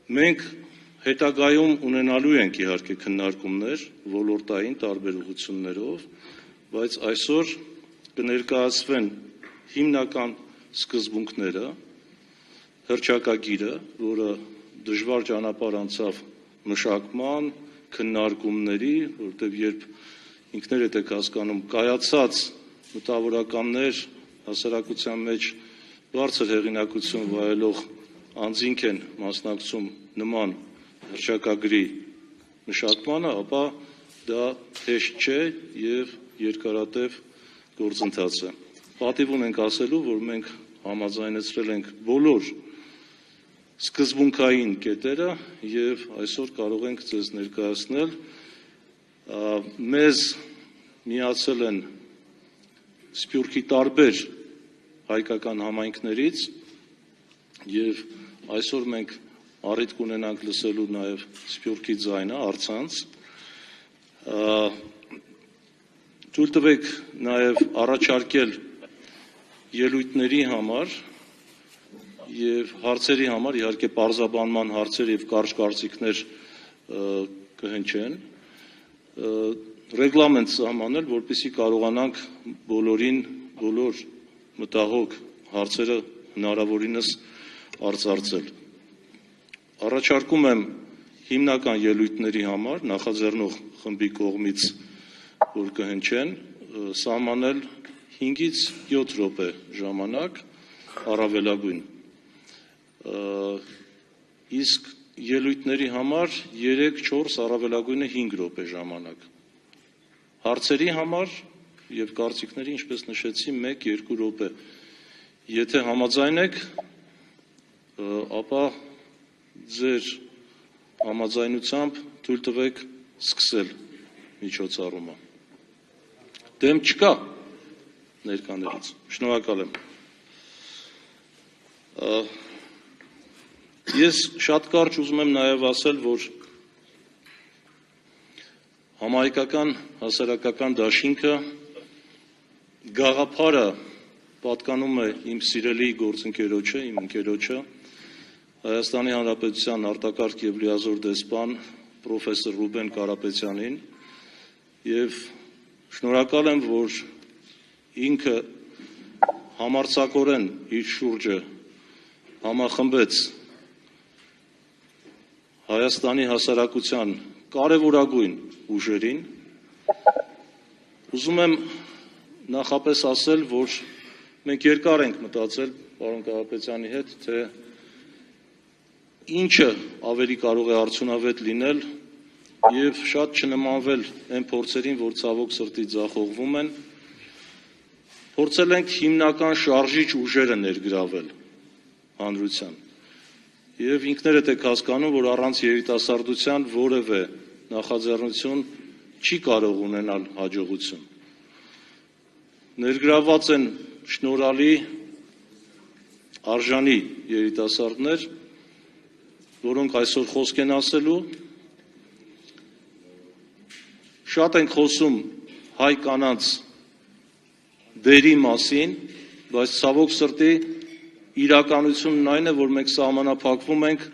Մենք հետագայում ունենալու ենք իհարկե քննարկումներ ոլորտային տարբեր ուղղություններով, բայց այսօր կներկայացվեն հիմնական սկզբունքները, հռչակագիրը, որը դժվար ճանապարհ անցավ մշակման, քննարկումների, որտեղ երբ ինքներդ եք հասկանում կայացած մտավորականներ հասարակության մեջ բարձր հեղինակություն վայելող անձինք են մասնակցում նման հռչակագրի մշակմանը, ապա դա հեշտ չէ եւ երկարատև գործընթաց է։ Պատիվ ունենք ասելու, որ մենք համաձայնեցրել ենք բոլոր սկզբունքային կետերը եւ այսօր կարող ենք ձեզ ներկայացնել մեզ միացել են Սփյուռքի տարբեր հայկական համայնքներից եւ այսօր մենք առիթ կունենանք լսելու նաեւ Սփյուռքի ձայնը առցանց թույլ տվեք նաեւ առաջարկել ելույթների համար եւ հարցերի համար իհարկե պարզաբանման հարցեր եւ կարճ կարծիքներ կհնչեն ռեգլամենտ սահմանել, որպեսզի կարողանանք բոլոր մտահոգ հարցերը հնարավորինս արծարծել։ Առաջարկում եմ հիմնական ելույթների համար նախաձեռնող խմբի կողմից, որ կհնչեն, սահմանել 5-ից 7 րոպե ժամանակ առավելագույն։ Իսկ ելույթների համար 3-4 առավելագույնը 5 րոպե ժամանակ։ Հարցերի համար եւ կարծիքների, ինչպես նշեցի, 1-2 րոպե։ Եթե համաձայն եք, ապա ձեր համաձայնությամբ թույլ տվեք սկսել միջոցառումը։ Դեմ չկա ներկաներից։ Շնորհակալ եմ։ Ես շատ կարճ ուզում եմ նաև ասել, որ համահայկական հասարակական դաշինքը գաղափարը պատկանում է իմ սիրելի գործընկերոջը, իմ ընկերոջը, Հայաստանի Հանրապետության արտակարգ եւ լիազոր դեսպան պրոֆեսոր Ռուբեն Կարապետյանին եւ շնորհակալ եմ, որ ինքը համարձակորեն իր շուրջը համախմբեց Հայաստանի հասարակության կարևորագույն ուժերին, ուզում եմ նախապես ասել, որ մենք երկար ենք մտածել պարոն Կարապետյանի հետ, թե ինչը ավելի կարող է արդյունավետ լինել եւ շատ չնմանվել այն փորձերին, որ ցավոք սրտի ձախողվում են, փորձել ենք հիմնական շարժիչ ուժերը ներգրավել հանրության։ Եվ ինքներդ եք հասկանում, որ առանց երիտասարդության որևէ նախաձեռնություն չի կարող ունենալ հաջողություն։ Ներգրավված են շնորհալի արժանի երիտասարդներ, որոնք այսօր խոսք են ասելու, շատ ենք խոսում հայ կանանց դերի մասին, բայց ցավոք սրտի իրականությունն այն է, որ մենք սահմանափակվում ենք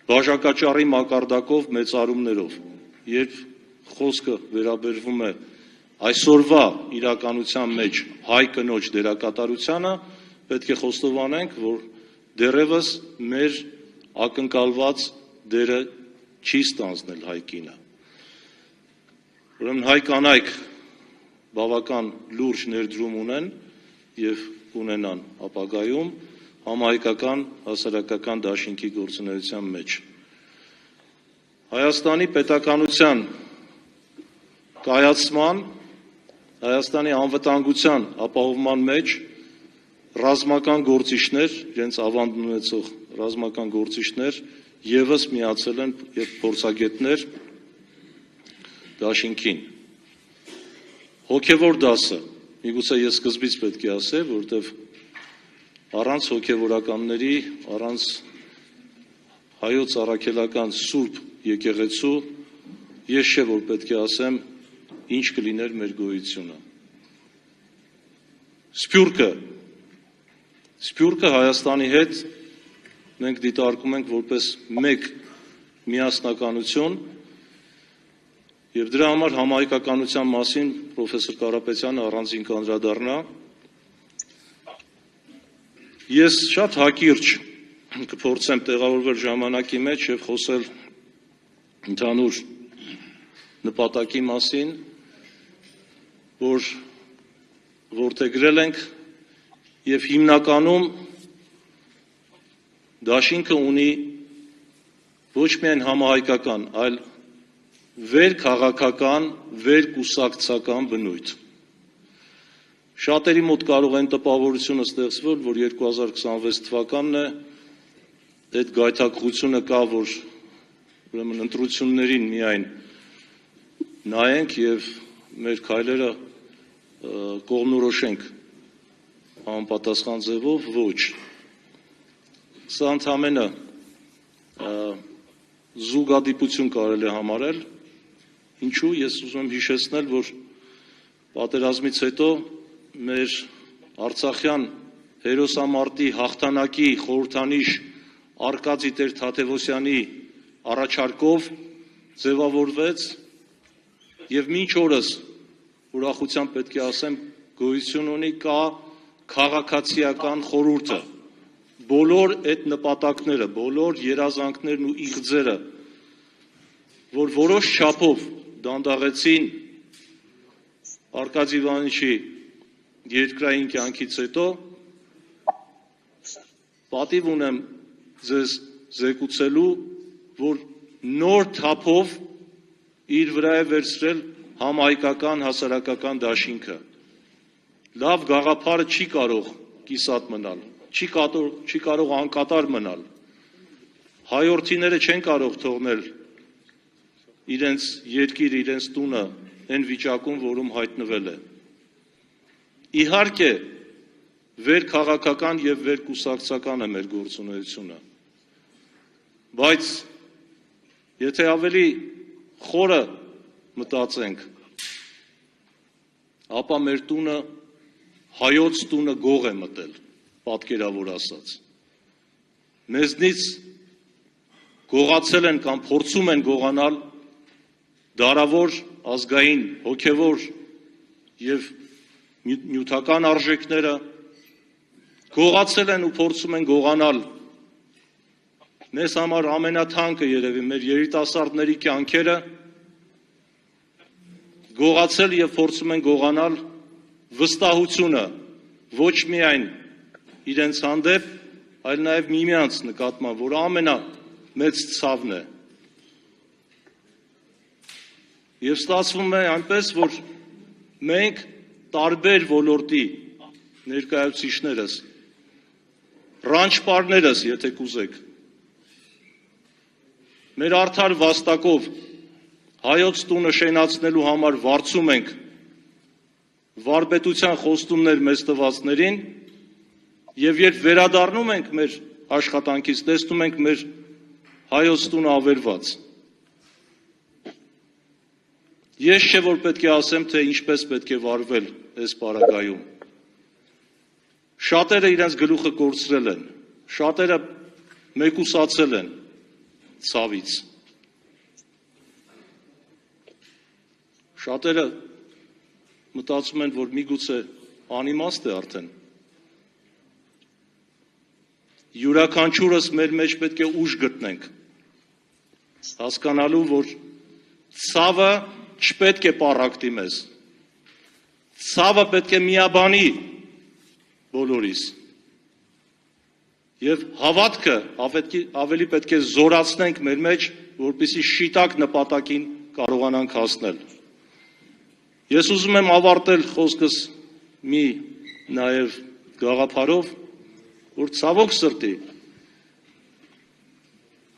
բաժակաճառի մակարդակով մեծարումներով, երբ խոսքը վերաբերվում է այսօրվա իրականության մեջ հայ կնոջ դերակատարությանը, պետք է խոստովանենք, որ դեռևս մեր ակնկալված դերը չի ստանձնել հայ կինը։ Ուրեմն հայ կանայք բավական լուրջ ներդրում ունեն եւ կունենան ապագայում համահայկական հասարակական դաշինքի գործունեության մեջ։ Հայաստանի պետականության կայացման, Հայաստանի անվտանգության ապահովման մեջ ռազմական գործիչներ, իրենց ավանդ ունեցող ռազմական գործիչներ եւս միացել են եւ փորձագետներ դաշինքին։ Հոգևոր դասը, միգուցե ես սկզբից պետք է ասեմ, որտեվ առանց հոգևորականների, առանց հայոց առաքելական սուրբ եկեղեցու, ես չէ որ պետք է ասեմ, ինչ կլիներ մեր գոյությունը։ Սփյուռքը Հայաստանի հետ մենք դիտարկում ենք որպես մեկ միասնականություն եւ դրա համար համահայկականության մասին պրոֆեսոր Կարապետյանը առանձին կանդրադառնա։ Ես շատ հակիրճ կփորձեմ տեղավորվել ժամանակի մեջ եւ խոսել ընդհանուր նպատակի մասին, որ որդեգրել ենք եւ հիմնականում դաշինքը ունի ոչ միայն համահայկական, այլ վերքաղաքական, վերկուսակցական բնույթ։ Շատերի մոտ կարող են տպավորությունը ստեղծվել, որ 2026 թվականն է, այդ գայթակղությունը կա, որ ուրեմն ընտրություններին միայն նայենք եւ մեր քայլերը կողմնորոշենք համապատասխան ձևով, ոչ։ Սա ընդհանրապես զուգադիպություն կարելի է համարել, ինչու ես ուզում եմ հիշեցնել, որ պատերազմից հետո մեր Արցախյան հերոսամարտի հաղթանակի խորհրդանիշ Արկադի Տեր Թադևոսյանի առաջարկով ձևավորվեց եւ մինչ օրս ուրախությամբ պետք է ասեմ գոյություն ունի կա քաղաքացիական խորհուրդը, բոլոր այդ նպատակները, բոլոր երազանքներն ու իղձերը, որ որոշ չափով դանդաղեցին Արկադի Իվանովիչի երկրային կյանքից հետո, պատիվ ունեմ ձեզ զեկուցելու, որ նոր թափով իր վրա է վերցրել համահայկական հասարակական դաշինքը։ Լավ գաղափարը չի կարող կիսատ մնալ, չի կարող անկատար մնալ։ Հայորդիները չեն կարող թողնել իրենց երկիր, իրենց տունը այն վիճակում, որում հայտնվել է։ Իհարկե, վերքաղաքական եւ վերկուսակցական է մեր գործունեությունը, բայց եթե ավելի խորը մտածենք, ապա մեր տունը, հայոց տունը գող է մտել, պատկերավոր ասած։ Մեզնից գողացել են կամ փորձում են գողանալ դարավոր ազգային, հոգևոր եւ նյութական արժեքները, գողացել են ու փորձում են գողանալ մեզ համար ամենաթանկը երևի մեր երիտասարդների կյանքերը, գողացել եւ փորձում են գողանալ վստահությունը ոչ միայն իրենց հանդեպ, այլ նաեւ միմյանց նկատմամբ, որ ամենամեծ ցավն է։ Եվ ստացվում է այնպես, որ մենք տարբեր ոլորտի ներկայացուցիչներս, ռանչպարներս, եթե կուզեք, մեր արդար վաստակով հայոց տունը շենացնելու համար վարձում ենք վարպետության խոստումներ մեզ տվածներին եւ երբ վերադառնում ենք մեր աշխատանքից, տեսնում ենք մեր հայոց տունը ավերված։ Ես չէ որ պետք է ասեմ, թե ինչպես պետք է վարվել այս պարագայում։ Շատերը իրենց գլուխը կորցրել են, շատերը մեկուսացել են ցավից։ Շատերը մտածում են, որ միգուցե անիմաստ է արդեն։ Յուրաքանչյուրս մեր մեջ պետք է ուժ գտնենք, հասկանալու, որ ցավը չպետք է պառակտի մեզ, ցավը պետք է միաբանի բոլորիս, և հավատքը ավելի պետք է զորացնենք մեր մեջ, որպեսզի շիտակ նպատակին կարողանանք հասնել։ Ես ուզում եմ ավարտել խոսքս մի նաև գաղափարով, որ ցավոք սրտի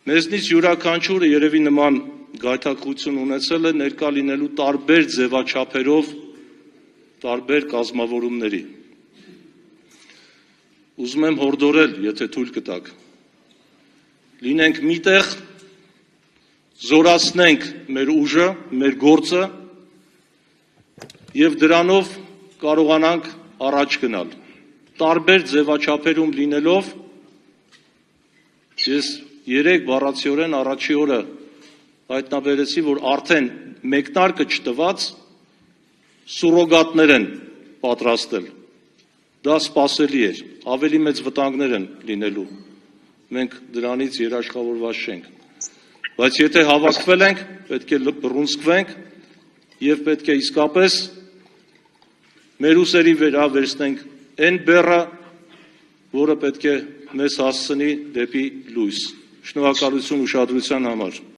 մեզնից յուրաքանչյուրը երևի նման գայթակղություն ունեցել է ներկա լինելու տարբեր ձևաչափերով, տարբեր կազմավորումների։ Ուզում եմ հորդորել, եթե թույլ կտաք, լինենք միտեղ, զորացնենք մեր ուժը, մեր գործը և դրանով կարողանանք առաջ գնալ, տարբեր ձևաչափերում լինելով Ես երեք բառացիորեն առաջի օրը հայտնաբերեցի, որ արդեն մեկնարկը չտված սուրոգատներ են պատրաստել։ Դա սպասելի էր, ավելի մեծ վտանգներ են լինելու։ Մենք դրանից երաշխավորված չենք։ Բայց եթե հավաքվել ենք, պետք է բռունցքվենք եւ պետք է իսկապես մեր ուսերի վրա վերցնենք այն բեռը, որը պետք է մեզ հասցնի դեպի լույս։ Շնորհակալություն ուշադրության համար։